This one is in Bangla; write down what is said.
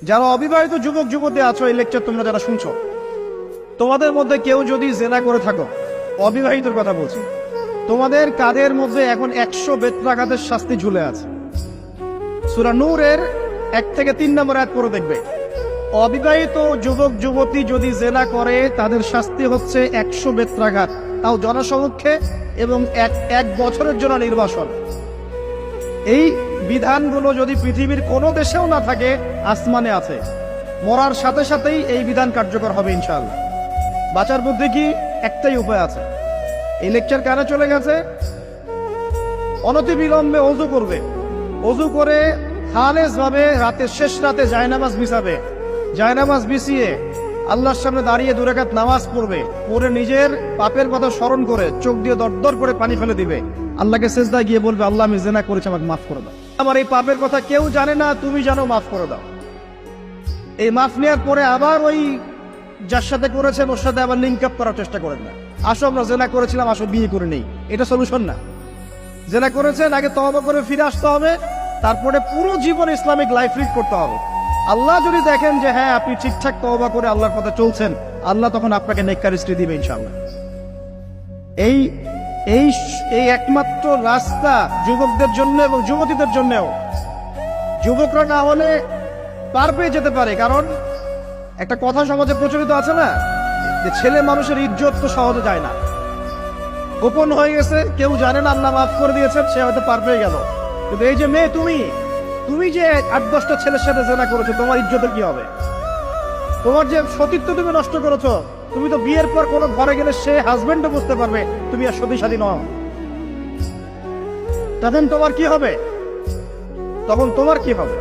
যারা অবিবাহিত যুবক যুবতী আছো, এই লেকচার তোমরা যারা শুনছো, তোমাদের মধ্যে কেউ যদি জেনা করে থাকো, অবিবাহিতর কথা বলছি, তোমাদের কাদের মধ্যে এখন 100 বেত্রাঘাতের শাস্তি ঝুলে আছে। সূরা নূরের 1 থেকে 3 নম্বর আয়াত পড়ে দেখবে, অবিবাহিত যুবক যুবতী যদি জেনা করে তাদের শাস্তি হচ্ছে 100 বেত্রাঘাত, তাও জনসমক্ষে, এবং এক বছরের জন্য নির্বাসন। এই বিধানগুলো যদি পৃথিবীর কোনো দেশেও না থাকে, আসমানে আছে। মরার সাথে সাথেই এই বিধান কার্যকর হবে ইনশাআল্লাহ। বাঁচার মধ্যে কি একটাই উপায় আছে। এই লেকচার কানে চলে গেছে, অনতি বিলম্বে ওযু করবে, ওযু করে খালেস ভাবে রাতের শেষ রাতে জায়নামাজ বিছাবে, জায়নামাজ বিছিয়ে আল্লাহর সামনে দাঁড়িয়ে 2 রাকাত নামাজ পড়বে, পড়ে নিজের পাপের কথা স্মরণ করে চোখ দিয়ে দরদর করে পানি ফেলে দিবে, আল্লাহকে সেজদায় গিয়ে বলবে, আল্লাহ আমি জেনা করেছি, আমাকে মাফ করে দাও, আমার এই পাপের কথা কেউ জানে না, তুমি জানো, মাফ করে দাও। এই মাফ নেওয়ার পরে আবার ওই যার সাথে করেছেন ওর সাথে আবার লিঙ্ক আপ করার চেষ্টা করেন না। আসো আমরা জেনা করেছিলাম, আসো বিয়ে করে নেই, এটা সলিউশন না। জেনা করেছেন, আগে তওবা করে ফিরে আসতে হবে, তারপরে পুরো জীবন ইসলামিক লাইফ লিড করতে হবে। আল্লাহ যদি দেখেন যে হ্যাঁ আপনি ঠিকঠাক তওবা করে আল্লাহর পথে চলছেন, আল্লাহ তখন আপনাকে নেককার স্ত্রী দিবে ইনশাআল্লাহ। এই এই এই একমাত্র রাস্তা যুবকদের জন্য এবং যুবতীদের জন্যও। যুবকরা না হলে পার পেয়ে যেতে পারে, কারণ একটা কথা সমাজে প্রচলিত আছে না, যে ছেলে মানুষের ইজ্জত তো সহজে যায় না, গোপন হয়ে গেছে, কেউ জানে না, আল্লাহ মাফ করে দিয়েছেন, সে হয়তো পার পেয়ে গেল। কিন্তু এই যে মেয়ে, তুমি যে 8-10টা ছেলের সাথে জেনা করেছো, তোমার ইজ্জতের কি হবে? তোমার যে সতীত্ব তুমি নষ্ট করেছো, তুমি তো বিয়ের পর কোনো ঘরে গেলে সে হাজবেন্ডও বুঝতে পারবে তুমি আর সতীসাধী নও। তখন তোমার কি হবে?